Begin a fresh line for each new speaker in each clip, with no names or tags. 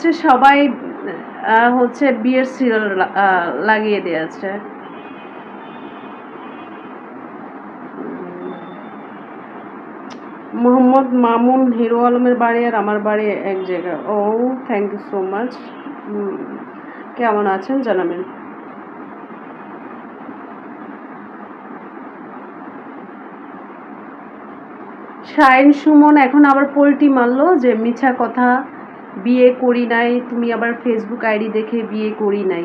হচ্ছে সবাই হচ্ছে বিয়ের সিরিয়াল লাগিয়ে দিয়েছে। মোহাম্মদ মামুন হিরো আলমের বাড়ি আর আমার বাড়ি এক জায়গায়। ও থ্যাংক ইউ সো মাচ। কেমন আছেন জানাবেন। শাইন সুমন এখন আবার পোল্টি মারলো যে মিছা কথা, বিয়ে করি নাই, তুমি আবার ফেসবুক আইডি দেখে বিয়ে করি নাই।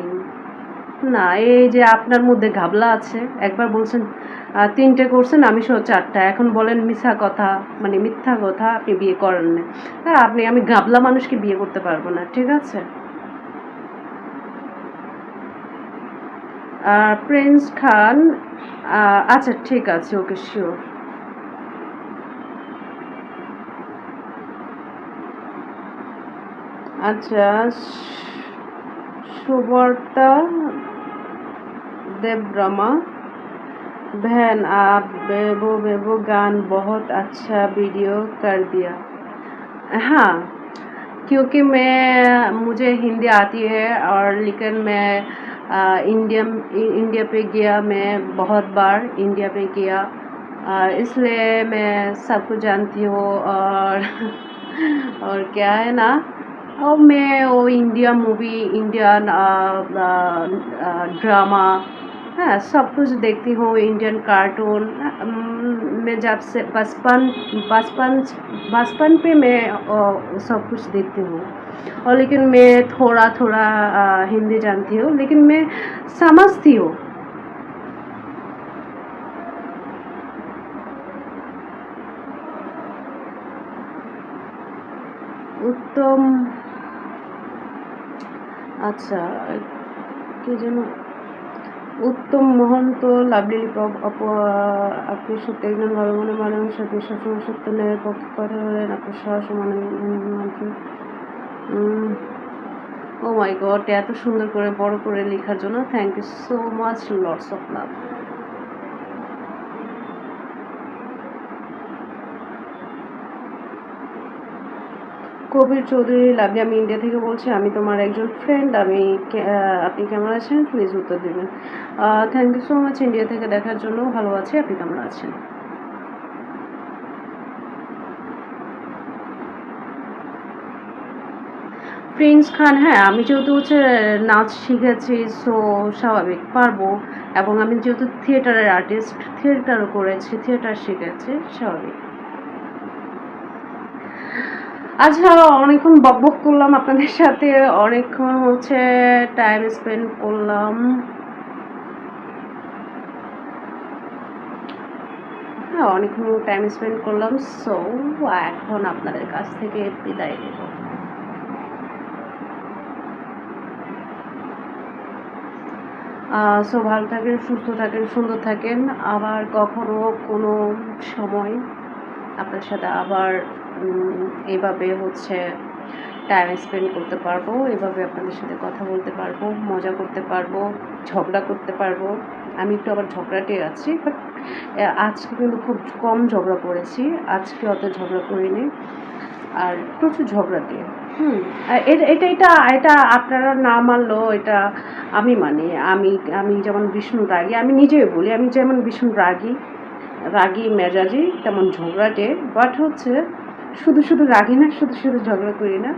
না, এই যে আপনার মধ্যে ঘাবলা আছে। একবার বলছেন 3টে করছেন, আমি সহ 4টা, এখন বলেন মিছা কথা, মানে মিথ্যা কথা, আপনি বিয়ে করেন না। হ্যাঁ, আমি ঘাবলা মানুষকে বিয়ে করতে পারবো না, ঠিক আছে। প্রিন্স খান, আচ্ছা ঠিক আছে, ওকে শিওর। আচ্ছা, सुबर्ता देवब्रमा, बहन आप बेबो बेबो गान बहुत अच्छा वीडियो कर दिया। हाँ, क्योंकि मुझे हिंदी आती है, और लेकिन मैं इंडिया पे गया, मैं बहुत बार इंडिया पे गया, इसलिए मैं सब कुछ जानती हूँ। और और क्या है ना, और मैं वो इंडिया मूवी, इंडियन ड्रामा, हाँ सब कुछ देखती हूँ, इंडियन कार्टून। मैं जब से बचपन बचपन पे मैं सब कुछ देखती हूँ, और लेकिन मैं थोड़ा थोड़ा हिंदी जानती हूँ, लेकिन मैं समझती हूँ। उत्तम, আচ্ছা কি যেন, উত্তম মহন্ত, লাভলি লিপপ, আপনি সত্যি একজন ভালো মনে মানুষ, আপনি সবসময় সত্য ন্যায়ের পক্ষে কথা বলেন, আপনার সাহস মানে ও মাই গড, এত সুন্দর করে বড় করে লেখার জন্য thank you so much, lots of love. Kabir Chowdhury, lovely, আমি ইন্ডিয়া থেকে বলছি, আমি তোমার একজন ফ্রেন্ড, আপনি কেমন আছেন প্লিজ উত্তর দেবেন। Thank you so much India থেকে দেখার জন্য, ভালো আছি, আপনি কেমন আছেন। প্রিন্স খান, হ্যাঁ আমি যেহেতু হচ্ছে নাচ শিখেছি, সো স্বাভাবিক পারবো, এবং আমি যেহেতু থিয়েটারের আর্টিস্ট, থিয়েটারও করেছি, থিয়েটার শিখেছি, স্বাভাবিক। আচ্ছা, অনেকক্ষণ বকবক করলাম আপনাদের সাথে, অনেকক্ষণ হচ্ছে টাইম স্পেন্ড করলাম, হ্যাঁ অনেকক্ষণ টাইম স্পেন্ড করলাম। সো এখন আপনাদের কাছ থেকে বিদায় নেব। সো ভালো থাকেন, সুস্থ থাকেন, সুন্দর থাকেন। আবার কখনো কোনো সময় আপনার সাথে আবার এইভাবে হচ্ছে টাইম স্পেন্ড করতে পারবো, এভাবে আপনাদের সাথে কথা বলতে পারবো, মজা করতে পারবো, ঝগড়া করতে পারবো। আমি একটু আবার ঝগড়াটে আছি, বাট আজকে কিন্তু খুব কম ঝগড়া করেছি, আজকে অত ঝগড়া করিনি, আর প্রচুর ঝগড়াটে। এটা আপনারা না মানলেও এটা আমি মানি। আমি যেমন ভীষণ রাগী, আমি নিজেই বলি আমি যেমন ভীষণ রাগী মেজাজি, তেমন ঝগড়াটে, বাট হচ্ছে শুধু রাগি না, শুধু ঝগড়া করি না।